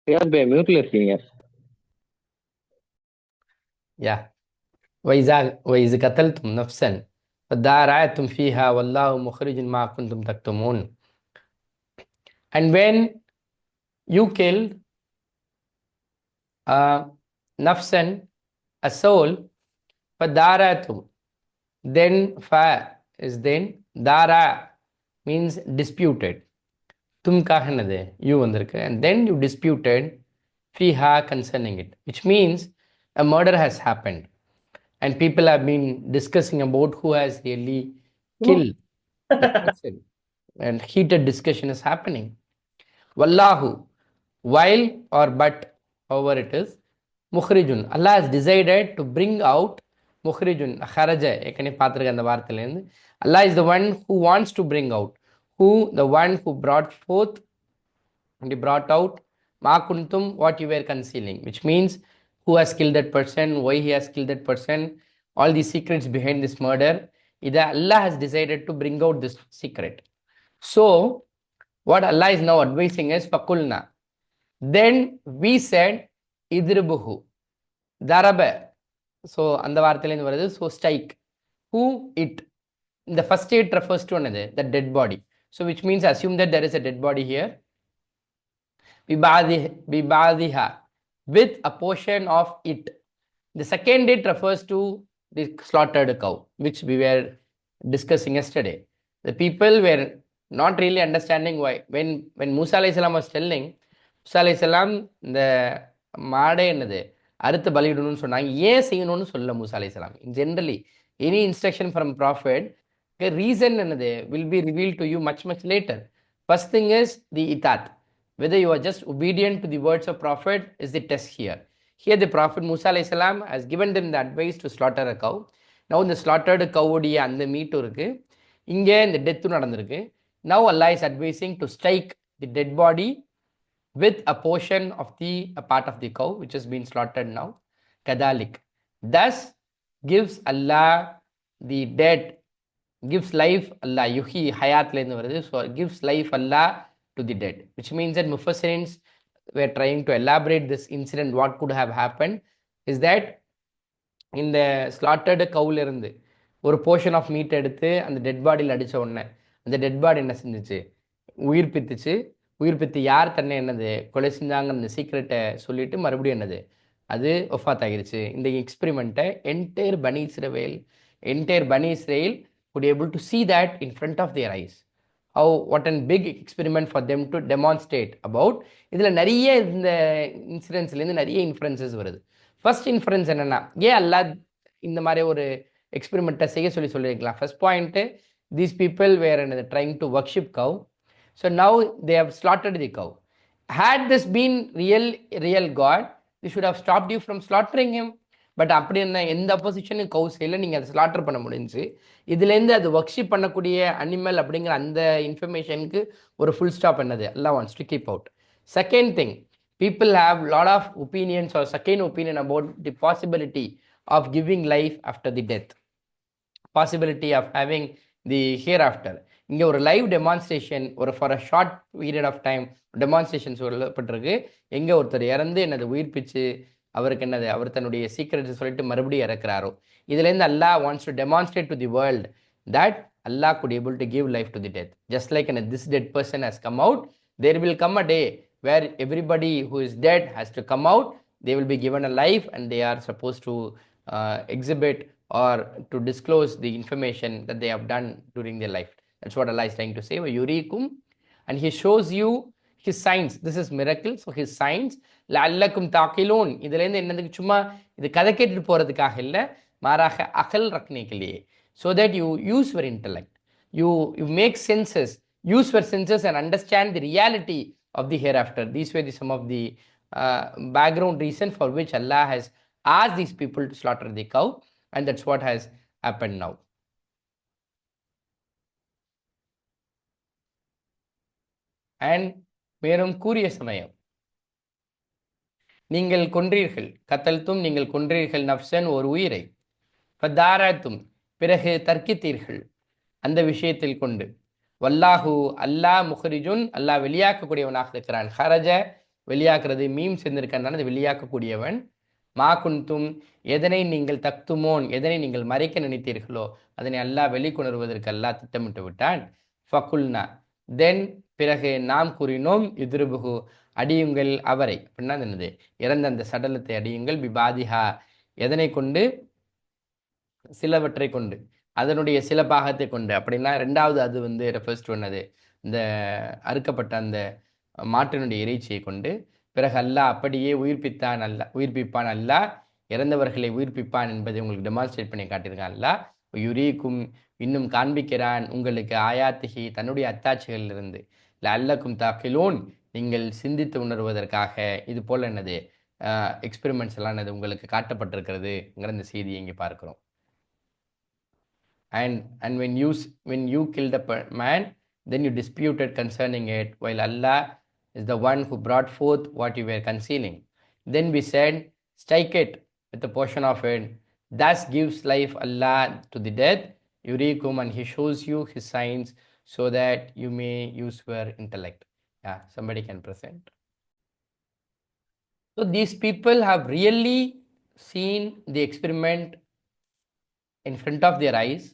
Riyadh by மியூட்ல இருக்கீங்க. يا وإذا قتلتم نفسا فادارأتم فيها والله مخرج ما كنتم تكتمون. And when you killed nafsan, a soul, فادارأتم, then fa is then, dara means disputed, tumக்காக என்னது you வந்திருக்கு, and then you disputed fiha concerning it, which means a murder has happened and people have been discussing about who has really killed the person, and heated discussion is happening. Wallahu, while or but, however it is, mukhrijun, Allah has decided to bring out. Mukhrijun, kharaja, ஏற்கனவே பார்த்துருக்க அந்த வார்த்தையிலேருந்து, Allah is the one who wants to bring out, who the one who brought forth, and he brought out ma kuntum, what you were concealing, which means who has killed that person, why he has killed that person, all the secrets behind this murder. Ida Allah has decided to bring out this secret. So what Allah is now advising is fakulna, then we said idribuhu, daraba, so அந்த வார்த்தையிலேருந்து வருது, so strike, who, it. The first it refers to another, the dead body, so which means assume that there is a dead body here. Bibadiha, with a portion of it. The second it refers to the slaughtered cow, which we were discussing yesterday. The people were not really understanding why. When Musa alayhi salam was telling, Musa alayhi salam, இந்த மாடை என்னது அறுத்து பலியிடணும்னு சொன்னாங்க, ஏன் செய்யணும்னு சொல்ல மூசா அலைஹி ஸலாம். Generally any instruction from prophet, reason என்னது will be reveal to you much later. First thing is the இதாத், whether you are just obedient to the words of prophet is the test here. Here the prophet Musa alayhi salam has given them the advice to slaughter a cow. Now the slaughtered cow உடைய அந்த மீட்டும் இருக்கு, இங்கே இந்த டெத்தும் நடந்திருக்கு. Now Allah is advising to strike the dead body with a portion of a part of the cow which has been slaughtered now. Kadalik, thus gives Allah the dead, gives life Allah, yuhi hayatலேருந்து வருது, so gives life Allah to the dead, which means that Mufassirins were trying to elaborate this incident. What could have happened is that இந்த ஸ்லாட்டர்டு கவுல இருந்து ஒரு portion of meet எடுத்து அந்த dead பாடியில் அடித்த உடனே அந்த டெட் பாடி என்ன செஞ்சிச்சு, உயிர்ப்பித்துச்சு. உயிர்ப்பித்து யார் தன்னை என்னது கொலை செஞ்சாங்க அந்த சீக்ரெட்டை சொல்லிட்டு மறுபடியும் என்னது அது ஒஃபாத் ஆகிருச்சு. இந்த எக்ஸ்பெரிமெண்ட்டை என்டையர் பனி Israel could able to see that in front of their eyes. How, what a big experiment for them to demonstrate about. இதில் நிறைய இந்த இன்சிடென்ட்ஸ்லேருந்து நிறைய இன்ஃப்ளூயன்சஸ் வருது. ஃபர்ஸ்ட் இன்ஃப்ளூயன்ஸ் என்னென்னா, ஏன் அல்லாஹ் இந்த மாதிரி ஒரு எக்ஸ்பெரிமெண்ட்டை செய்ய சொல்லியிருக்கலாம். First point, these people were என்னது trying to worship cow, so now they have slaughtered the cow. Had this been real god, they should have stopped you from slaughtering him. But அப்படி என்ன, எந்த அப்போசிஷனும் கவு செய்யல, நீங்கள் அதை ஸ்லாட்டர் பண்ண முடிஞ்சு. இதுலேருந்து அது ஒர்க்ஷிப் பண்ணக்கூடிய அனிமல் அப்படிங்கிற அந்த இன்ஃபர்மேஷனுக்கு ஒரு ஃபுல் ஸ்டாப் என்னது எல்லாம் wants to keep out. Second thing, people have lot of opinions or second opinion about the possibility of giving life after the death, possibility of having the hereafter. இங்கே ஒரு live demonstration, ஒரு for a short period of time demonstration சொல்லப்பட்டிருக்கு. எங்கே ஒருத்தர் இறந்து என்னது உயிர்ப்பிச்சு அவருக்கு என்னது அவர் தன்னுடைய சீக்கிரத்தை சொல்லிட்டு மறுபடியும் இறக்குறாரோ, இதுலேருந்து Allah wants to demonstrate to the world that Allah could able to give life to the death. Just like this dead person has come out, there will come a day where everybody who is dead has to come out. They will be given a life and they are supposed to exhibit or to disclose the information that they have done during their life. That's what Allah is trying to say. Yurikum, and He shows you His signs. This is miracle, so His signs. லஅல்லக்கும் தாக்கிலூன், இதுலேருந்து என்னதுக்கு, சும்மா இது கதை கேட்டுட்டு போகிறதுக்காக இல்லை, மாறாக அகல் ரக்னிக்கலையே, so that you use your intellect, you make senses, use your senses and understand the reality of the hereafter. These were some of the background reason for which Allah has asked these people to slaughter the cow, and that's what has happened now. And மேலும் கூறிய சமயம், நீங்கள் கொன்றீர்கள், கத்தல்தும் நீங்கள் கொன்றீர்கள், நஃப்சன் ஒரு உயிரை, ஃபதாரத்தும் பிறகு தர்க்கித்தீர்கள் அந்த விஷயத்தில் கொண்டு, வல்லாஹு அல்லாஹ் முஹ்ரிஜுன் அல்லாஹ் வெளியாக்கக்கூடியவனாக இருக்கிறான், ஹரஜ வெளியாக்குறது, மீம்ஸ் இருந்திருக்கனால அது வெளியாக்கக்கூடியவன். மா குன்தும், எதனை நீங்கள் தக்துமோன், எதனை நீங்கள் மறைக்க நினைத்தீர்களோ அதனை அல்லாஹ் வெளிக்கொணர்வதற்கு அல்லாஹ் திட்டமிட்டு விட்டான். ஃபகுல்னா, தென் பிறகு நாம் கூறினோம், யுத்ருபுஹு, அடியுங்கள் அவரை. அப்படின்னா அது என்னது? இறந்த அந்த சடலத்தை அடியுங்கள். பிபாதிஹா, எதனை கொண்டு? சிலவற்றை கொண்டு, அதனுடைய சில பாகத்தை கொண்டு. அப்படின்னா ரெண்டாவது அது வந்து ரெஃபர்ஸ் டு என்னது? இந்த அறுக்கப்பட்ட அந்த மாட்டினுடைய இறைச்சியை கொண்டு. பிறகு அல்லாஹ் அப்படியே உயிர்ப்பிப்பான் அல்லாஹ், இறந்தவர்களை உயிர்ப்பிப்பான் என்பதை உங்களுக்கு டெமான்ஸ்ட்ரேட் பண்ணி காட்டியிருக்கான் அல்லாஹ். யுரீக்கும், இன்னும் காண்பிக்கிறான் உங்களுக்கு, ஆயாத்திஹி, தன்னுடைய அத்தாட்சிகளிலிருந்து. லஅல்லக்கும் தாக்கிலூன், நீங்கள் சிந்தித்து உணர்வதற்காக இது போல என்னது எக்ஸ்பெரிமெண்ட்ஸ் எல்லாம் என்னது உங்களுக்கு காட்டப்பட்டிருக்கிறதுங்கிற இந்த செய்தியை இங்கே பார்க்கிறோம். And when you killed a man, then you disputed concerning it, while Allah is the one who brought forth what you were concealing. Then we said, strike it with a portion of it. Thus gives life Allah to the death, yurikum, and he shows you his signs so that you may use your intellect. Yeah, somebody can present. So these people have really seen the experiment in front of their eyes.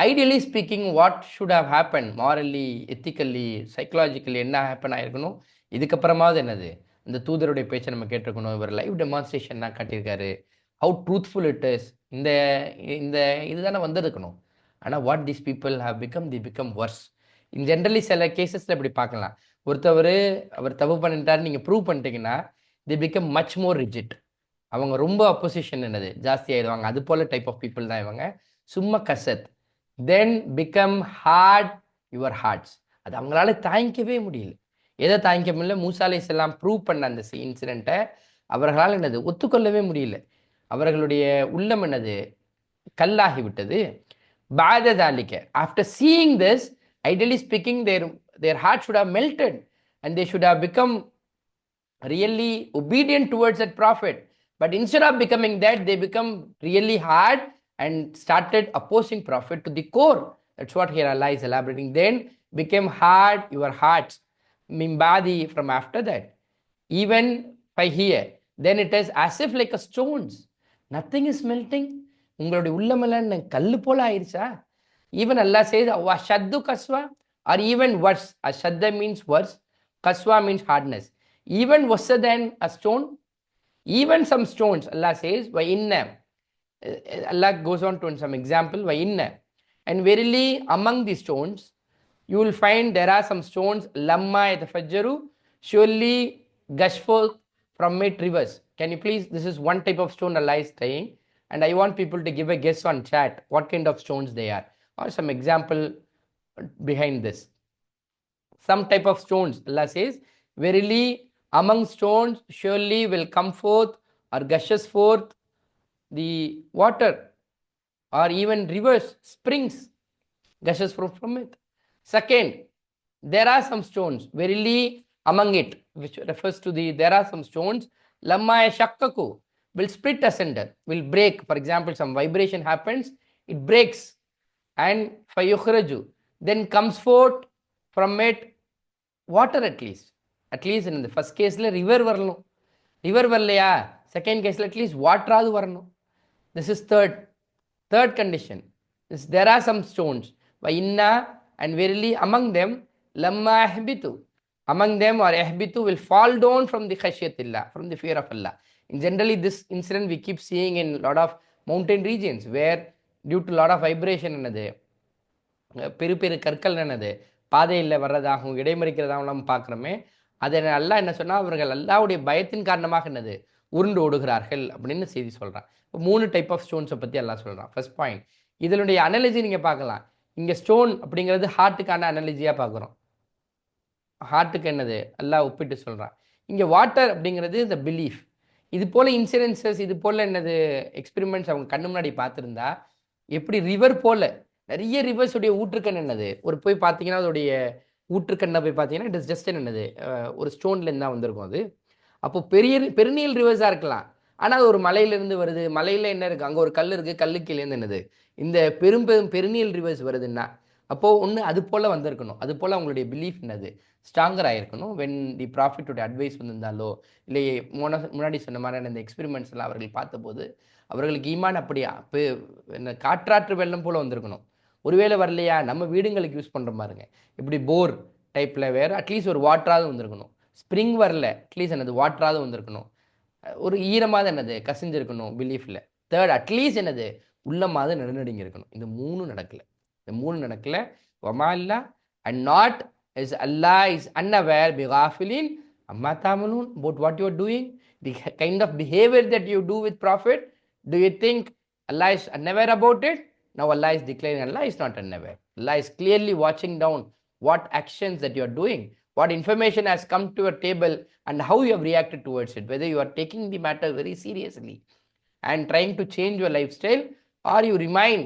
Ideally speaking, what should have happen morally, ethically, psychologically என்ன happen ஆயிருக்கணும்? இதுக்கப்புறமாவது என்னது, இந்த தூதருடைய பேச்சை நம்ம கேட்டிருக்கணும். இவர் live demonstration தான் காட்டியிருக்காரு. ஹவு ட்ரூத்ஃபுல் இட் இஸ், இந்த இந்த இதுதானே வந்திருக்கணும். ஆனால் what this people have become, they become worse. In generally சில கேசஸில் இப்படி பார்க்கலாம். அவர் தப்பு பண்ணிட்டாரு, நீங்கள் ப்ரூவ் பண்ணிட்டீங்கன்னா தி பிகம் மச் மோர் ரிஜிட். அவங்க ரொம்ப அப்போசிஷன் என்னது ஜாஸ்தி ஆயிடுவாங்க. அது போல டைப் ஆஃப் பீப்புள் தான் இவங்க. சும்மா கசத், then become hard your hearts. அது அவங்களால தாங்கிக்கவே முடியல. எதை தாங்கிக்க முடியல? மூசா அலைஹிஸ்ஸலாம் ப்ரூவ் பண்ண அந்த இன்சிடெண்ட்டை அவர்களால் என்னது ஒத்துக்கொள்ளவே முடியல. அவர்களுடைய உள்ளம் என்னது கல்லாகி விட்டது. பாததாலிக்க, after seeing this, ideally speaking, their heart should have melted and they should have become really obedient towards that prophet. But instead of becoming that, they become really hard and started opposing prophet to the core. That's what here Allah is elaborating. Then became hard your hearts, mimbadi, from after that, even by here, then it is as if like a stones, nothing is melting. உங்களுடைய உள்ளமெல்லாம் கல்லு போல ஆயிடுச்சா? Even Allah says washaddu kaswa, or even worse. Ashadda means worse, kaswa means hardness. Even worse than a stone. Even some stones, Allah says, wa inna, Allah goes on to some example, wa inna, and verily among the stones you will find there are some stones, lamma yatafajjaru, surely gush forth from it rivers. Can you please, this is one type of stone Allah is saying, and I want people to give a guess on chat what kind of stones they are, or some example behind this. Some type of stones, Allah says, verily among stones surely will come forth or gushes forth the water, or even rivers, springs, gushes from it. Second, there are some stones, verily among it, which refers to there are some stones, lamma yashakkaku, will split asunder, will break. For example, some vibration happens, it breaks, and fayukhraju, then comes forth from it water. At least in the first case river வரணும். River வரலையா, second கேஸில் at least வாட்டராவது வரணும். This is third condition. There are some stones, wa inna, and verily among them, lamma yahbitu, among them or yahbitu will fall down from the khashyatillah, from the fear of Allah. In generally this incident we keep seeing in lot of mountain regions where due to lot of vibration என்னது பெரு கற்கள் என்னது பாதையில் வர்றதாகவும் இடைமறிக்கிறதாகவும் நம்ம பார்க்குறோமே. அதை அல்லாஹ் என்ன சொன்னால், அவர்கள் அல்லாஹ்வுடைய பயத்தின் காரணமாக என்னது உருண்டு ஓடுகிறார்கள் அப்படின்னு செய்தி சொல்கிறான். இப்போ 3 டைப் ஆஃப் ஸ்டோன்ஸை பற்றி அல்லாஹ் சொல்கிறான். ஃபர்ஸ்ட் பாயிண்ட், இதனுடைய அனாலஜி நீங்கள் பார்க்கலாம். இங்கே ஸ்டோன் அப்படிங்கிறது ஹார்ட்டுக்கான அனாலஜியாக பார்க்குறோம். ஹார்ட்டுக்கு என்னது அல்லாஹ் ஒப்பிட்டு சொல்கிறான். இங்கே வாட்டர் அப்படிங்கிறது இந்த பிலீஃப். இது போல் இன்சிடென்சஸ், இது போல் என்னது எக்ஸ்பெரிமெண்ட்ஸ் அவங்க கண்ணு முன்னாடி பார்த்துருந்தா எப்படி ரிவர் போல் நிறைய ரிவர்ஸுடைய ஊற்றுக்கண் என்னது போய் பார்த்தீங்கன்னா அதோடைய ஊற்றுக்கண்ணை போய் பார்த்தீங்கன்னா இட் இஸ் ஜஸ்ட் என்னது ஒரு ஸ்டோன்லேருந்து தான் வந்திருக்கும் அது. அப்போ பெருநீல் ரிவர்ஸாக இருக்கலாம், ஆனால் அது ஒரு மலையிலேருந்து வருது. மலையில் என்ன இருக்குது, அங்கே ஒரு கல் இருக்குது, கல்லுக்கீழேருந்து என்னது இந்த பெருநீல் ரிவர்ஸ் வருதுன்னா அப்போது ஒன்று அது போல் வந்திருக்கணும். அது போல் அவங்களுடைய பிலீஃப் என்னது ஸ்ட்ராங்கர் ஆகிருக்கணும். வென் தி ப்ராஃபிட்டோட அட்வைஸ் வந்திருந்தாலோ இல்லை முன்னாடி சொன்ன மாதிரியான இந்த எக்ஸ்பெரிமெண்ட்ஸ் எல்லாம் அவர்கள் பார்த்தபோது அவர்களுக்கு ஈமான் அப்படி என்ன காற்றாற்று வெள்ளம் போல் வந்திருக்கணும். ஒருவேளை வரலையா நம்ம வீடுங்களுக்கு யூஸ் பண்ணுற பாருங்க, இப்படி போர் டைப்பில் வேறு அட்லீஸ்ட் ஒரு வாட்டராவது வந்திருக்கணும். ஸ்ப்ரிங் வரல, அட்லீஸ்ட் என்னது வாட்டராவது வந்திருக்கணும். ஒரு ஈரமாவது என்னது கசிஞ்சிருக்கணும் பிலீஃபில். தேர்ட் அட்லீஸ்ட் என்னது உள்ளமாவது நடுநடுங்கி இருக்கணும். இந்த மூணு நடக்கல. வமா இல்லா and not is Allah is unaware bighafilin amma ta'malun about what you are doing, the kind of behavior that you do with Prophet. Do you think Allah is unaware about it? Now Allah is declaring Allah is not unaware. Allah is clearly watching down what actions that you are doing, what information has come to your table and how you have reacted towards it, whether you are taking the matter very seriously and trying to change your lifestyle, or you remain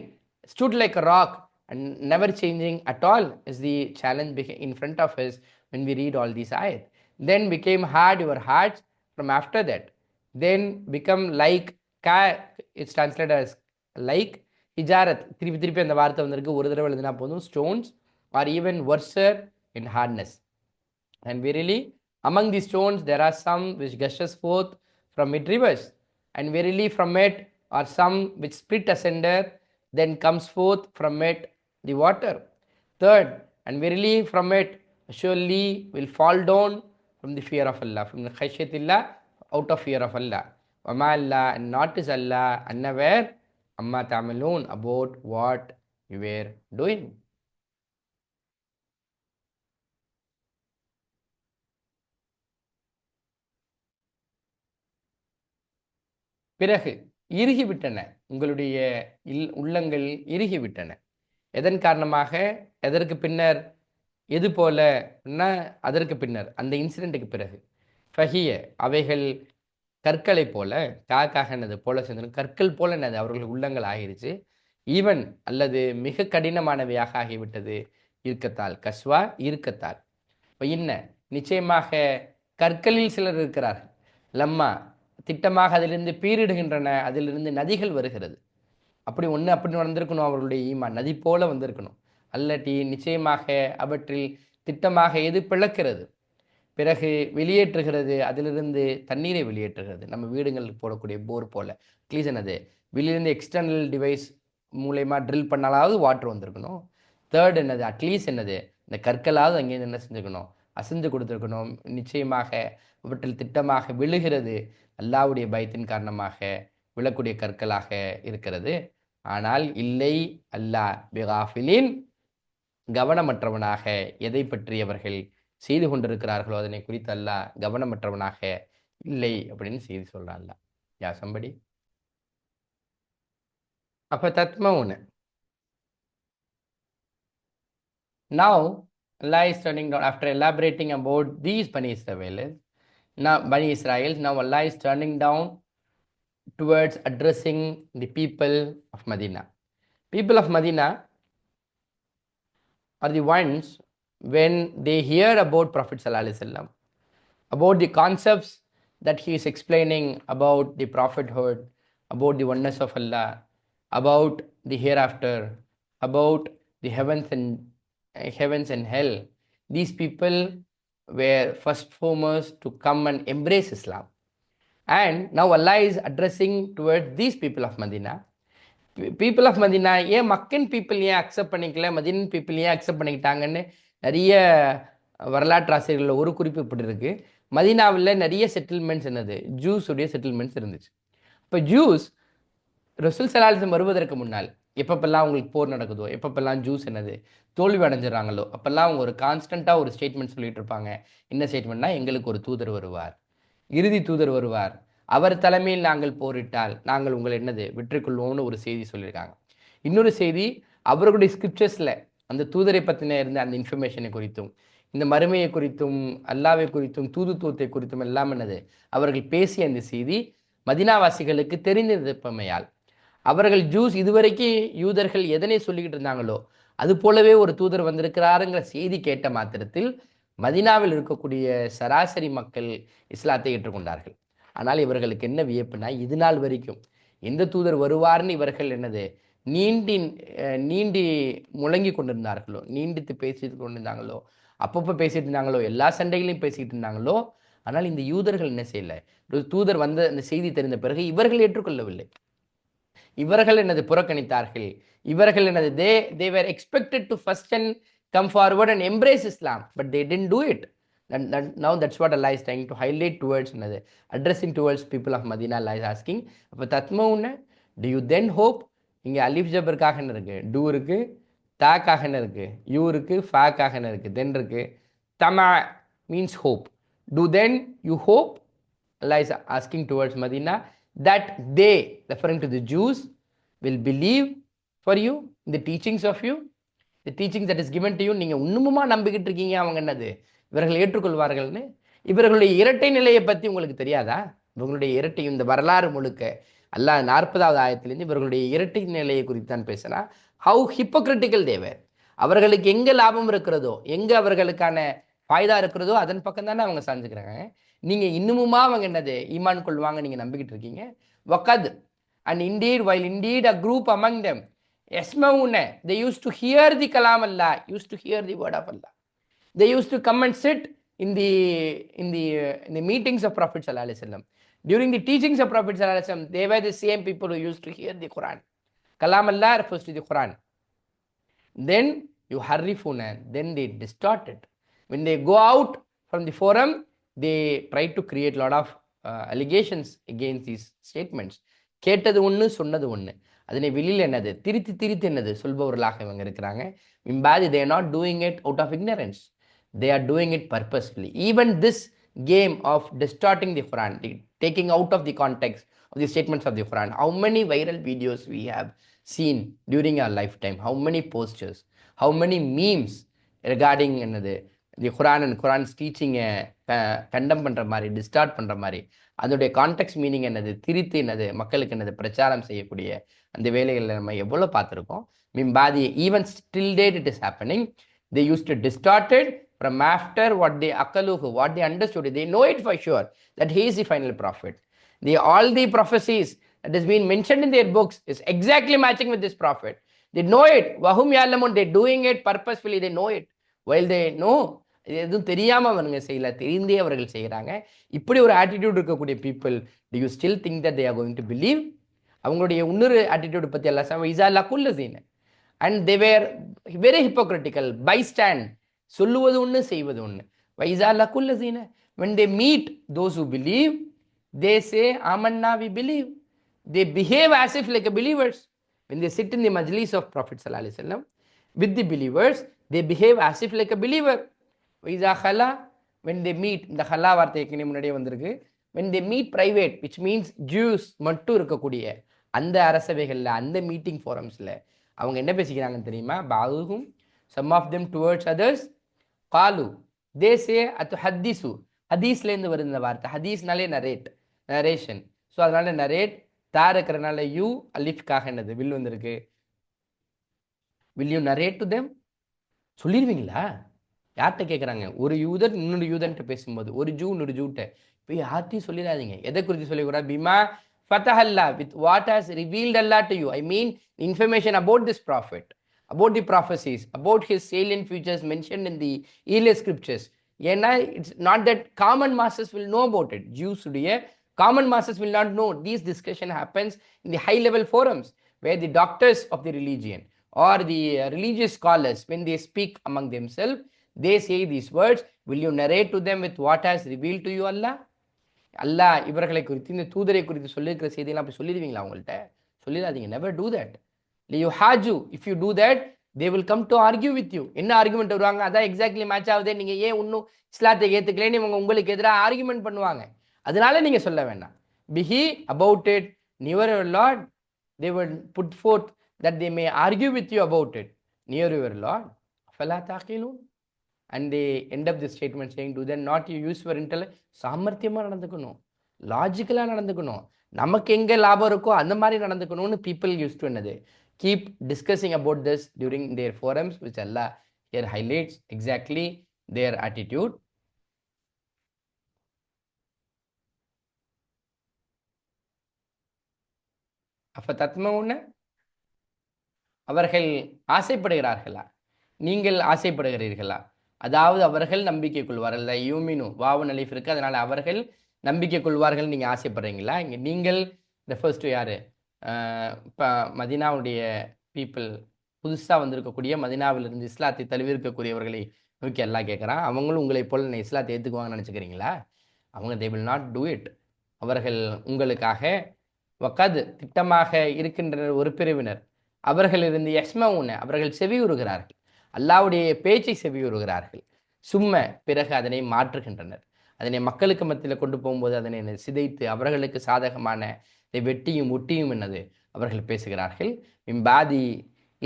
stood like a rock and never changing at all, is the challenge in front of us when we read all these ayat. Then became hard your hearts from after that. Then become like it's translated as like hijarat. திருப்பி அந்த வார்த்தை வந்திருக்கு. ஒரு தடவை எழுதினா போதும். Stones or even worse in hardness. And verily among these stones there are some which gushes forth from it rivers, and verily from it are some which split asunder, then comes forth from it the water. Third, and verily from it surely will fall down from the fear of Allah, from the khashyatillah, out of fear of Allah. Wama Allah, and not is Allah unaware amma ta'malun, about what you were doing. பிறகு இறுகிவிட்டன, உங்களுடைய உள்ளங்கள் இறுகிவிட்டன. எதன் காரணமாக? எதற்கு பின்னர்? எது போல? அதற்கு பின்னர், அந்த இன்சிடெண்ட்டுக்கு பிறகு. ஃபஹிய, அவைகள் கற்களை போல, காக்காகனது போல சேர்ந்து கற்கள் போல என்னது அவர்கள் உள்ளங்கள் ஆகிருச்சு. ஈவன் அல்லது மிக கடினமானவையாக ஆகிவிட்டது. இருக்கத்தால், கஸ்வா இருக்கத்தால். இப்போ என்ன? நிச்சயமாக கற்களில் சிலர் இருக்கிறார்கள். லம்மா திட்டமாக அதிலிருந்து பீரிடுகின்றன, அதிலிருந்து நதிகள் வருகிறது. அப்படி வந்திருக்கணும். அவர்களுடைய ஈமான் நதி போல வந்திருக்கணும். அல்லட்டி நிச்சயமாக அவற்றில் திட்டமாக எது பிளக்கிறது, பிறகு வெளியேற்றுகிறது, அதிலிருந்து தண்ணீரை வெளியேற்றுகிறது. நம்ம வீடுங்களுக்கு போடக்கூடிய போர் போல. அட்லீஸ்ட் என்னது வெளியிலிருந்து எக்ஸ்டர்னல் டிவைஸ் மூலயமா ட்ரில் பண்ணாலாவது வாட்டர் வந்திருக்கணும். தேர்ட் என்னது, அட்லீஸ்ட் என்னது இந்த கற்களாவது அங்கேருந்து என்ன செஞ்சுக்கணும், அசைஞ்சு கொடுத்துருக்கணும். நிச்சயமாக அவற்றில் திட்டமாக விழுகிறது. அல்லாவுடைய பயத்தின் காரணமாக விழக்கூடிய கற்களாக இருக்கிறது. ஆனால் இல்லை, அல்லாஹ் பிகாஃபிலின், கவனமற்றவனாக எதை பற்றி அவர்கள் செய்து கொண்டிருக்கிறார்களோ அதனை குறித்து அல்லாஹ் கவனமற்றவனாக இல்லை அப்படின்னு செய்தி சொல்றான் அல்லாஹ். யா சம்படி அப்ப தத்மவுன. Now Allah is turning down, after elaborating about these Bani Israel, now Allah is turning down towards addressing the people of Medina. People of Medina are the ones, when they hear about Prophet Sallallahu Alaihi Wasallam, about the concepts that he is explaining about the prophethood, about the oneness of Allah, about the hereafter, about the heavens and hell, these people were first foremost to come and embrace Islam. And now Allah is addressing towards these people of Medina. People of Medina, ஏன் மக்கன் people ஏன் accept பண்ணிக்கல, மதினன் people ஏன் accept பண்ணிக்கிட்டாங்கன்னு நிறைய வரலாற்று ஆசிரியர்களில் ஒரு குறிப்பு இப்படி இருக்குது. மதீனாவில் நிறைய செட்டில்மெண்ட்ஸ் என்னது, ஜூஸுடைய செட்டில்மெண்ட்ஸ் இருந்துச்சு. இப்போ ஜூஸ் ரசூல் ஸல்லல்லாஹு அலைஹி வஸல்லம் வருவதற்கு முன்னால் எப்பப்பெல்லாம் உங்களுக்கு போர் நடக்குதோ, எப்பப்பெல்லாம் ஜூஸ் என்னது தோல்வி அடைஞ்சிடறாங்களோ, அப்போல்லாம் அவங்க ஒரு கான்ஸ்டண்ட்டாக ஒரு ஸ்டேட்மெண்ட் சொல்லிட்டு இருப்பாங்க. என்ன ஸ்டேட்மெண்ட்னா, எங்களுக்கு ஒரு தூதர் வருவார், இறுதி தூதர் வருவார், அவர் தலைமையில் நாங்கள் போரிட்டால் நாங்கள் உங்களை என்னது வெற்றி கொள்வோம்னு ஒரு செய்தி சொல்லியிருக்காங்க. இன்னொரு செய்தி, அவர்களுடைய ஸ்கிரிப்சர்ஸில் அந்த தூதரை பற்றின இருந்த அந்த இன்ஃபர்மேஷனை குறித்தும், இந்த மறுமையை குறித்தும், அல்லாவை குறித்தும், தூதுத்துவத்தை குறித்தும் எல்லாம் என்னது அவர்கள் பேசிய அந்த செய்தி மதினாவாசிகளுக்கு தெரிந்திருப்பமையால் அவர்கள் ஜூஸ் இதுவரைக்கும் யூதர்கள் எதனை சொல்லிக்கிட்டு இருந்தாங்களோ அது போலவே ஒரு தூதர் வந்திருக்கிறாருங்கிற செய்தி கேட்ட மாத்திரத்தில் மதினாவில் இருக்கக்கூடிய சராசரி மக்கள் இஸ்லாத்தை ஏற்றுக்கொண்டார்கள். ஆனால் இவர்களுக்கு என்ன வியப்புனா, இது நாள் வரைக்கும் எந்த தூதர் வருவார்னு இவர்கள் என்னது நீண்டி முழங்கி கொண்டிருந்தார்களோ, நீண்டித்து பேசி கொண்டிருந்தாங்களோ, அப்பப்போ பேசிட்டு இருந்தாங்களோ, எல்லா சண்டைகளையும் பேசிட்டு இருந்தாங்களோ, ஆனால் இந்த யூதர்கள் என்ன செய்யல? ஒரு தூதர் வந்த அந்த செய்தி தெரிந்த பிறகு இவர்கள் ஏற்றுக்கொள்ளவில்லை. இவர்கள் என்னது புறக்கணித்தார்கள். இவர்கள் என்னது they were expected to first and come forward and embrace Islam. But they didn't do it. Now that's what Allah is trying to highlight towards என்னது addressing towards people of Medina. Allah is asking, அப்போ தத்மவுன do you then hope? இங்கே அலிஃப் ஜபருக்காக என்ன இருக்கு? Two இருக்கு, தாக்காக என்ன இருக்கு? You இருக்கு, ஃபேக்காக என்ன இருக்கு? தென் இருக்கு. தமா means hope. Do then you hope? Allah is asking towards Medina that they, referring to the Jews, will believe for you in the teachings of you, the teachings that is given to you. நீங்கள் இன்னுமுமா நம்பிக்கிட்டு இருக்கீங்க அவங்க என்னது இவர்கள் ஏற்றுக்கொள்வார்கள்னு? இவர்களுடைய இரட்டை நிலையை பற்றி உங்களுக்கு தெரியாதா? இவங்களுடைய இரட்டை, இந்த வரலாறு முழுக்க அல்லாஹ் 40வது ஆயத்திலிருந்து இவர்களுடைய இரட்டை நிலையை குறித்து தான் பேசினா. ஹவு ஹிப்போக்ரிட்டிக்கல் தேவர். அவர்களுக்கு எங்கே லாபம் இருக்கிறதோ, எங்கே அவர்களுக்கான ஃபாய்தா இருக்கிறதோ அதன் பக்கம் தானே அவங்க சாஞ்சுக்கிறாங்க. நீங்கள் இன்னுமுமா அவங்க என்னது ஈமான் கொள்வாங்க நீங்கள் நம்பிக்கிட்டு இருக்கீங்க. வக்கத் and indeed while indeed a group among them யஸ்மவுன, they used to hear the kalam Allah, used to hear the word of Allah. They used to come and sit in the meetings of Prophet sallallahu alaihi wasallam. During the teachings of Prophet sallallahu alaihi wasallam, they were the same people who used to hear the Quran. Kalam Allah refers to the Quran. Then you harifuna, then they distort it. When they go out from the forum, they try to create a lot of allegations against these statements. கேட்டது ஒன்று, சொன்னது ஒன்று. அதனை வெளியில் என்னது திருத்தி திருத்தி என்னது சொல்பவர்களாக இவங்க இருக்கிறாங்க. மிம்பாதி they are not doing it out of ignorance. They are doing it purposefully. Even this game of distorting the Quran, taking out of the context of the statements of the Quran, how many viral videos we have seen during our lifetime, how many posters, how many memes regarding என்னது the Quran and Quran's teaching கண்டம் பண்ணுற மாதிரி, distort பண்ணுற மாதிரி, அதோடைய contact meaning என்னது திரித்து என்னது மக்களுக்கு என்னது பிரச்சாரம் செய்யக்கூடிய அந்த வேலைகளில் நம்ம எவ்வளோ பார்த்துருக்கோம். மிம்பாதி even still that it is happening. They used to distort it from after what they akaluhu, what they understood. They know it for sure that he is the final prophet. All the prophecies that has been mentioned in their books is exactly matching with this prophet. They know it. Wahum ya'lamun, they're doing it purposefully. They know it. While they know, எதுவும் தெரியாமல் அவனுங்க செய்யல, தெரிந்தே அவர்கள் செய்கிறாங்க. இப்படி ஒரு attitude இருக்கக்கூடிய people, do you still think that they are going to believe? அவங்களுடைய இன்னொரு ஆட்டிடியூட் பற்றி எல்லாம் இசா லக்குல்ல சீன். And they were very hypocritical. By stand, சொல்லுவது ஒன்று செய்வது ஒன்று. வைசா லக்குல்ல சீன, when they meet those who believe, they say amanna, we believe. They behave as if like a believers. When they sit in the majlis of Prophet sallallahu alaihi wasallam with the believers, they behave as if like a believer. Vysya ஹலா, when they meet, இந்த ஹலா வார்த்தை ஏற்கனவே முன்னாடியே வந்திருக்கு. when they meet private, which means Jews மட்டும் இருக்கக்கூடிய அந்த அரசவைகளில், அந்த meeting ஃபோரம்ஸில் அவங்க என்ன பேசிக்கிறாங்கன்னு தெரியுமா? பாகுகும் some of them towards others காலு, தே சே அத்து ஹத்தீசு. ஹதீஸ்லேருந்து வருது இந்த வார்த்தை. ஹதீஸ்னாலே நரேட், நரேஷன். ஸோ அதனால நரேட் தா இருக்கிறனால யூ அலிஃப்காக என்னது வில் வந்திருக்கு. Will you narrate to them? சொல்லிடுவீங்களா? யார்கிட்ட கேட்குறாங்க? ஒரு யூதர் இன்னொரு யூதன்ட்டு பேசும்போது, ஒரு ஜூ இன்னொரு ஜூட்ட இப்போ யார்ட்டையும் சொல்லிடாதீங்க. எதை குறித்து சொல்லிக்கூடாது? பிமா ஃபதஹல்லா, with what has revealed Allah to you. I mean information about this prophet, about the prophecies, about his salient features mentioned in the earlier scriptures. ஏன்னா it's not that common masses will know about it. Jews உடைய common masses will not know. These discussion happens in the high level forums where the doctors of the religion or the religious scholars, when they speak among themselves, they say these words, will you narrate to them with what has revealed to you Allah? அல்லாஹ் இவர்களை குறித்து, இந்த தூதரை குறித்து சொல்லியிருக்கிற செய்தியெல்லாம் அப்படி சொல்லிடுவீங்களா? அவங்கள்ட்ட சொல்லிடாதீங்க. Never do that. லியூ ஹாஜு, if you do that they will come to argue with you. என்ன ஆர்குமெண்ட் வருவாங்க? அதான் எக்ஸாக்ட்லி மேட்ச் ஆகுதே, நீங்கள் ஏன் இன்னும் இஸ்லாத்தை ஏற்றுக்கலேன்னு இவங்க உங்களுக்கு எதிராக ஆர்குமெண்ட் பண்ணுவாங்க. அதனால நீங்கள் சொல்ல வேண்டாம். பிஹி about it near your lord, they will put forth that they may argue with you about it near your Lord. Afala taqilun. And they end up this statement saying, do then not you use your intellect? சாமர்த்தியமாக நடந்துக்கணும், லாஜிக்கலாக நடந்துக்கணும், நமக்கு எங்கே லாபம் இருக்கோ அந்த மாதிரி நடந்துக்கணும்னு people used to என்னது keep discussing about this during their forums, which Allah here highlights exactly their attitude. அஃபதத்மவுன, அவர்கள் ஆசைப்படுகிறார்களா? நீங்கள் ஆசைப்படுகிறீர்களா? அதாவது அவர்கள் நம்பிக்கை கொள்வார்கள். யூமினு வாவு நலிஃப் இருக்கு, அதனால அவர்கள் நம்பிக்கை கொள்வார்கள் நீங்கள் ஆசைப்படுறீங்களா? இங்கே நீங்கள் ரெஃபர்ஸ் டு யார்? இப்போ மதினாவுடைய பீப்புள், புதுசாக வந்திருக்கக்கூடிய மதினாவிலிருந்து இஸ்லாத்தை தழுவிருக்கக்கூடியவர்களை நோக்கி எல்லாம் கேட்குறான். அவங்களும் உங்களை போல் இஸ்லாத்தை ஏற்றுக்குவாங்கன்னு நினச்சிக்கிறீங்களா? அவங்க they will not do it. அவர்கள் உங்களுக்காக வக்காது திட்டமாக இருக்கின்றனர் ஒரு பிரிவினர். அவர்கள் இருந்து யஸ்மவுன அவர்கள் செவியுறுகிறார்கள், அல்லாவுடைய பேச்சை செவியுறுகிறார்கள். சும்ம பிறகு அதனை மாற்றுகின்றனர். அதனை மக்களுக்கு மத்தியில் கொண்டு போகும்போது அதனை சிதைத்து அவர்களுக்கு சாதகமான வெட்டியும் ஒட்டியும் என்னது அவர்கள் பேசுகிறார்கள். இம்பாதி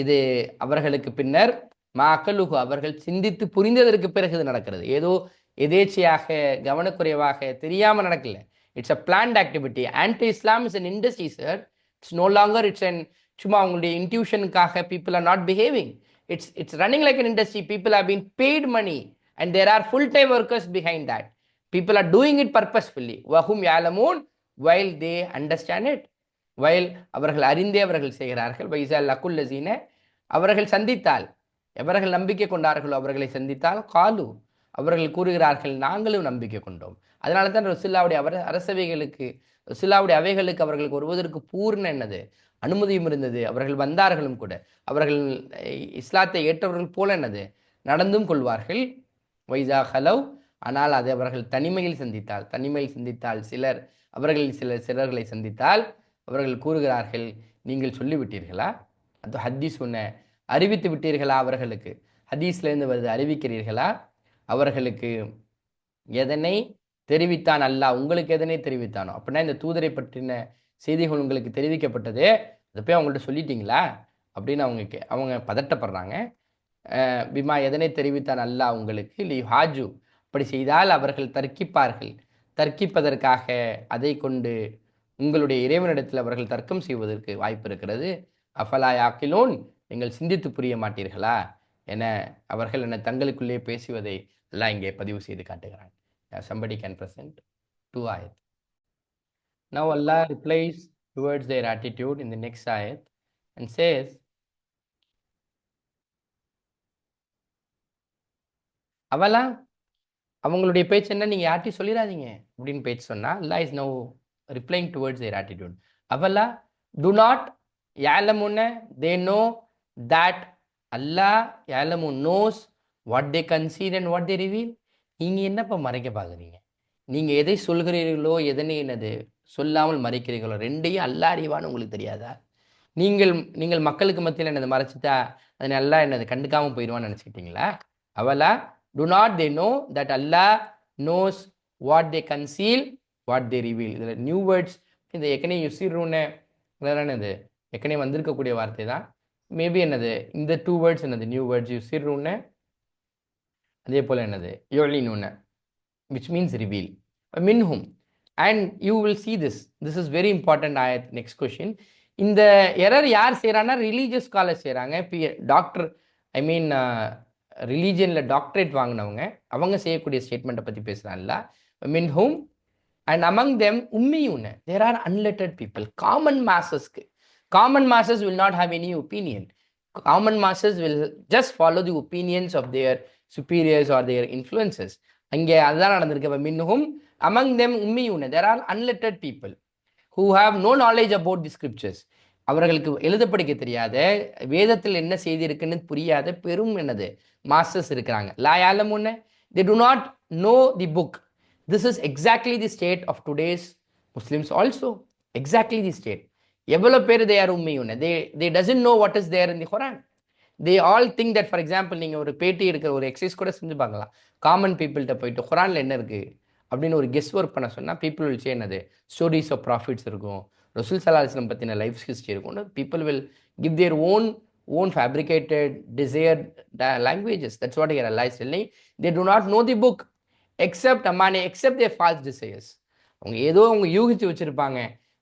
இது அவர்களுக்கு பின்னர் மக்களுக்கு அவர்கள் சிந்தித்து புரிந்ததற்கு பிறகு இது நடக்கிறது. ஏதோ எதேச்சையாக கவனக்குறைவாக தெரியாமல் நடக்கல. It's a planned activity. Anti Islam is an industry sir. It's no longer it's an சும்மா அவங்களுடைய இன்ட்யூஷனுக்காக people are not behaving. It's running like an industry. People have been paid money and there are full time workers behind that. People are doing it purposefully வஹும் யாலமூன் while they understand it. While அவர்கள் அறிந்தே அவர்கள் செய்கிறார்கள். வைசால் லகுல்லசீன அவர்கள் சந்தித்தால், எவர்கள் நம்பிக்கை கொண்டார்களோ அவர்களை சந்தித்தால் காலு அவர்கள் கூறுகிறார்கள் நாங்களும் நம்பிக்கை கொண்டோம். அதனால தான் ரசுல்லாவுடைய அரசவைகளுக்கு ரசுல்லாவுடைய அவைகளுக்கு அவர்களுக்கு வருவதற்கு பூர்ண என்னது அனுமதியும் இருந்தது. அவர்கள் வந்தார்களும் கூட அவர்கள் இஸ்லாத்தை ஏற்றவர்கள் போல என்னது நடந்தும் கொள்வார்கள். வைசா ஹலவ் ஆனால் அதை அவர்கள் தனிமையில் சந்தித்தால் சிலர் அவர்களில் சிலர்களை சந்தித்தால் அவர்கள் கூறுகிறார்கள் நீங்கள் சொல்லிவிட்டீர்களா? அது ஹதீஸ் சொன்ன அறிவித்து விட்டீர்களா? அவர்களுக்கு ஹதீஸ்லேருந்து வருது அறிவிக்கிறீர்களா? அவர்களுக்கு எதனை தெரிவித்தான் அல்லாஹ், உங்களுக்கு எதனை தெரிவித்தானோ. அப்படின்னா இந்த தூதரை பற்றின செய்திகள் உங்களுக்கு தெரிவிக்கப்பட்டது, அதை போய் அவங்கள்ட்ட சொல்லிட்டீங்களா அப்படின்னு அவங்க பதட்டப்படுறாங்க. பிமா எதனை தெரிவித்தான் அல்லாஹ் உங்களுக்கு லி ஹாஜு, அப்படி செய்தால் அவர்கள் தர்க்கிப்பதற்காக அதை கொண்டு உங்களுடைய இறைவனிடத்தில் அவர்கள் தர்க்கம் செய்வதற்கு வாய்ப்பு இருக்கிறது. அஃபலா யாக்கிலூன் நீங்கள் சிந்தித்து புரிய மாட்டீர்களா என அவர்கள் என்ன தங்களுக்குள்ளே பேசுவதை எல்லாம் இங்கே பதிவு செய்து காட்டுகிறான். Somebody can present 2 ayat. Now Allah replies towards their attitude in the next ayat and says, அவலா அவங்களுடைய பேச்சு என்ன நீங்கள் யார்ட்டையும் சொல்லிடாதீங்க அப்படின்னு பேச்சு சொன்னால் Allah is now replying towards their attitude. அவலா do not ya'lamuna, they know that Allah ya'lamu knows what they conceal and what they reveal. நீங்கள் என்னப்பா மறைக்க பார்க்குறீங்க? நீங்கள் எதை சொல்கிறீர்களோ எதனை என்னது சொல்லாமல் மறைக்கிறீர்களோ ரெண்டையும் அல்லா அறிவான்னு உங்களுக்கு தெரியாதா? நீங்கள் மக்களுக்கு மத்தியில் என்னது மறைச்சிட்டா அது நல்லா என்னது கண்டுக்காமல் போயிடுவான்னு நினச்சிக்கிட்டீங்களா? அவலா do not they know that Allah knows what they conceal what they reveal. இதில் நியூ வேர்ட்ஸ் இந்த ஏற்கனவே யுசிர்னு என்னது ஏற்கனவே வந்திருக்கக்கூடிய வார்த்தை தான். மேபி என்னது இந்த 2 வேர்ட்ஸ் என்னது நியூ வேர்ட்ஸ் யுசிர்னு, அதே போல் என்னது யோலினுன்னு which means reveal minhum. And you will see this is very important ayat. Next question. இந்த எரர் யார் செய்கிறான்னா ரிலீஜியஸ் ஸ்காலர் செய்கிறாங்க. டாக்டர் ஐ மீன் ரிலீஜியனில் டாக்டரேட் வாங்கினவங்க அவங்க செய்யக்கூடிய ஸ்டேட்மெண்ட்டை பற்றி பேசுகிறாங்கல்ல. மின்ஹும் அண்ட் அமங் தெம் உம்மியூன்னு there are unlettered people. Common masses will not have any opinion. Common masses will just follow the opinions of their superiors or their influences. அங்கே அதுதான் நடந்திருக்கு. மின்ஹும் among them உம்மியூன there are unlettered people who have no knowledge about the scriptures. அவர்களுக்கு எழுத படிக்க தெரியாத, வேதத்தில் என்ன செய்தி இருக்குன்னு புரியாத பெரும் என்னது மாஸ்டர்ஸ் இருக்கிறாங்க. லா யாலமுன they do not know the book. This is exactly the state of today's Muslims also. Exactly the state. எவ்வளோ பேர் they are உம்மியூன, they doesn't know what is there in the Quran. They all think that, for example, நீங்கள் ஒரு பேட்டி எடுக்கிற ஒரு exercise கூட செஞ்சு பார்க்கலாம். காமன் பீப்புள்கிட்ட போயிட்டு குரானில் என்ன இருக்குது அப்படின்னு ஒரு கெஸ் ஒர்க் பண்ண சொன்னால் பீப்புள் வில் சே என்னது ஸ்டோரிஸ் ஆஃப் ப்ராஃபிட்ஸ் இருக்கும், ரசூல் ஸல்லல்லாஹு அலைஹி வஸல்லம் பற்றின லைஃப் ஹிஸ்ட்ரி இருக்கும். People will give their own fabricated desire languages. That's what here Allah is telling. They do not know the book except their false desires. அவங்க ஏதோ அவங்க யூகிச்சு வச்சுருப்பாங்க.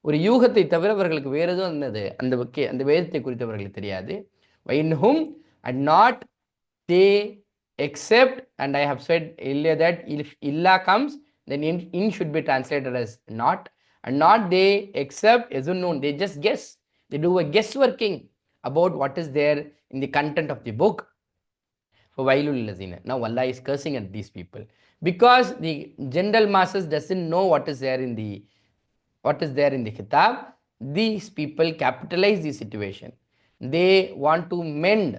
ஒரு யூகத்தை தவிர அவர்களுக்கு வேறு எதுவும் என்னது அந்த வேதத்தை குறித்து அவர்களுக்கு தெரியாது. Whom and not they except, and I have said earlier that if illa comes then in should be translated as not, and not they except yazunnun, they just guess, they do a guessworking about what is there in the content of the book. فَوَيْلٌ لِلَّذِينَ. Now Allah is cursing at these people because the general masses doesn't know what is there in the kitab. These people capitalize the situation. They want to mend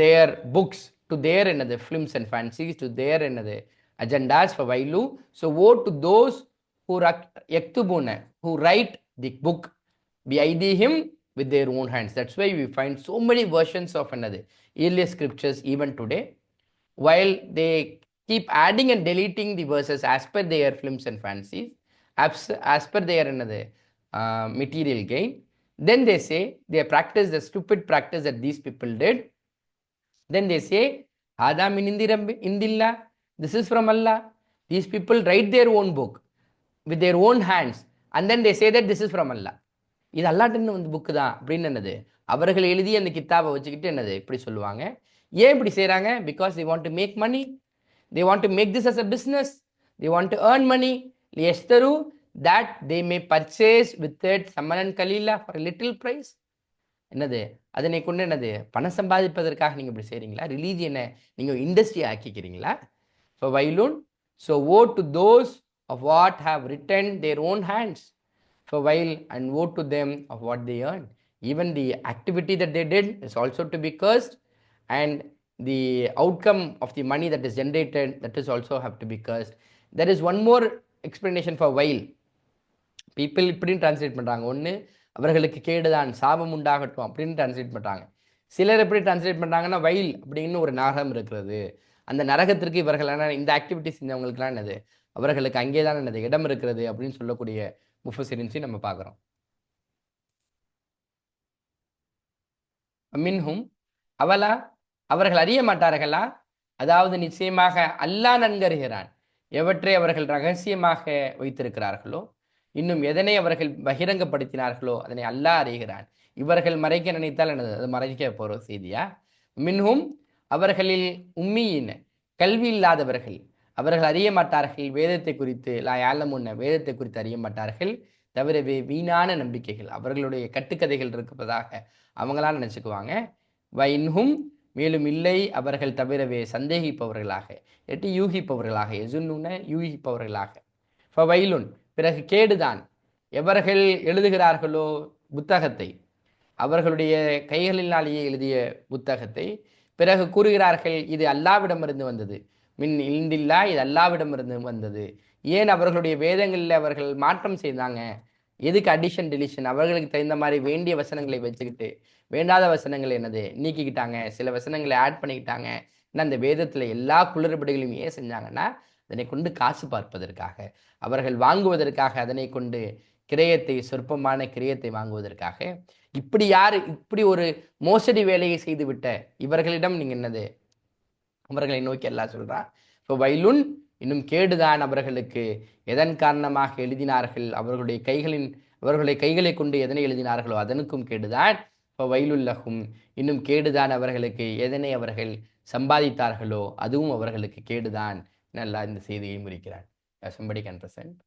their books to their another films and fancies, to their another agendas for Vailu. So woe to those who yaktubuna, who write the book him with their own hands. That's why we find so many versions of another earlier scriptures even today, while they keep adding and deleting the verses as per their films and fancies, as per their another material gain. Then they say they practice the stupid practice that these people did. Then they say, Hada min indillah, this is from Allah. These people write their own book with their own hands, and then they say that this is from Allah. இது அல்லாட்டின்னு வந்து book தான் அப்படின்னு என்னது அவர்கள் எழுதி அந்த கித்தாபை வச்சுக்கிட்டு என்னது இப்படி சொல்லுவாங்க. ஏன் இப்படி செய்கிறாங்க? Because they want to make money. They want to make this as a business. They want to earn money. லியஷ்தரு that they may purchase with it samanan kalila for a little price. என்னது அதனை கொண்டு என்னது பணம் சம்பாதிப்பதற்காக நீங்கள் இப்படி செய்கிறீங்களா? ரிலீஜியனை நீங்கள் industry ஆக்கிக்கிறீங்களா? For Wailun, so woe to those of what have written their own hands. For while and woe to them of what they earn. Even the activity that they did is also to be cursed, and the outcome of the money that is generated, that is also have to be cursed. There is one more explanation for while. People இப்படின்னு translate பண்ணுறாங்க. ஒன்று அவர்களுக்கு கேடுதான் சாபம் உண்டாகட்டும் அப்படின்னு translate பண்ணுறாங்க. சிலர் எப்படி டிரான்ஸ்லேட் பண்ணுறாங்கன்னா வயல் அப்படின்னு ஒரு நரகம் இருக்கிறது, அந்த நரகத்திற்கு இவர்களான இந்த ஆக்டிவிட்டி செஞ்சவங்களுக்குலாம் என்னது அவர்களுக்கு அங்கே தான் என்னது இடம் இருக்கிறது அப்படின்னு சொல்லக்கூடிய முஃபஸிரின்ஸையும் நம்ம பார்க்குறோம். மின்ஹும் அவலா, அவர்கள் அறிய மாட்டார்களா? அதாவது நிச்சயமாக அல்லாஹ் நன்கறிகிறான் எவற்றை அவர்கள் ரகசியமாக வைத்திருக்கிறார்களோ, இன்னும் எதனை அவர்கள் பகிரங்கப்படுத்தினார்களோ அதனை அல்லாஹ் அறிகிறான். இவர்கள் மறைக்க நினைத்தால் என்னது அது மறைக்க போகிற செய்தியா? மின்ஹும் அவர்களில் உம்மியின் கல்வி இல்லாதவர்கள், அவர்கள் அறிய மாட்டார்கள் வேதத்தை குறித்து, லா யாலமுன்ன வேதத்தை குறித்து அறிய மாட்டார்கள், தவிரவே வீணான நம்பிக்கைகள் அவர்களுடைய கட்டுக்கதைகள் இருப்பதாக அவங்களாம் நினச்சிக்குவாங்க. வைன்ஹும் மேலும் இல்லை அவர்கள் தவிரவே சந்தேகிப்பவர்களாக, எட்டு யூகிப்பவர்களாக, எசுன்னுன யூகிப்பவர்களாக. ஃபவைலுன் பிறகு கேடுதான் எவர்கள் எழுதுகிறார்களோ புத்தகத்தை, அவர்களுடைய கைகளினாலேயே எழுதிய புத்தகத்தை, பிறகு கூறுகிறார்கள் இது அல்லாவிடமிருந்து வந்தது, மின் இந்தில்லா இது அல்லாவிடமிருந்து வந்தது. ஏன் அவர்களுடைய வேதங்களில் அவர்கள் மாற்றம் செய்தாங்க? எதுக்கு அடிஷன் டெலிஷன்? அவர்களுக்கு தகுந்த மாதிரி வேண்டிய வசனங்களை வச்சுக்கிட்டு வேண்டாத வசனங்களை என்னது நீக்கிக்கிட்டாங்க, சில வசனங்களை ஆட் பண்ணிக்கிட்டாங்க. ஏன்னா அந்த வேதத்தில் எல்லா குளறுபடிகளையும் ஏன் செஞ்சாங்கன்னா அதனை கொண்டு காசு பார்ப்பதற்காக, அவர்கள் வாங்குவதற்காக, அதனை கொண்டு கிரயத்தை சொற்பமான கிரயத்தை வாங்குவதற்காக. இப்படி ஒரு மோசடி வேலையை செய்துவிட்ட இவர்களிடம் நீங்கள் என்னது அவர்களை நோக்கி எல்லாம் சொல்கிறான். இப்போ வைலுன் இன்னும் கேடுதான் அவர்களுக்கு எதன் காரணமாக எழுதினார்கள், அவர்களுடைய கைகளை கொண்டு எதனை எழுதினார்களோ அதனுக்கும் கேடுதான். இப்போ வயலுல்லகும் இன்னும் கேடுதான் அவர்களுக்கு எதனை அவர்கள் சம்பாதித்தார்களோ அதுவும் அவர்களுக்கு கேடுதான். நல்லா இந்த செய்தியை முடிக்கிறான். Somebody can present.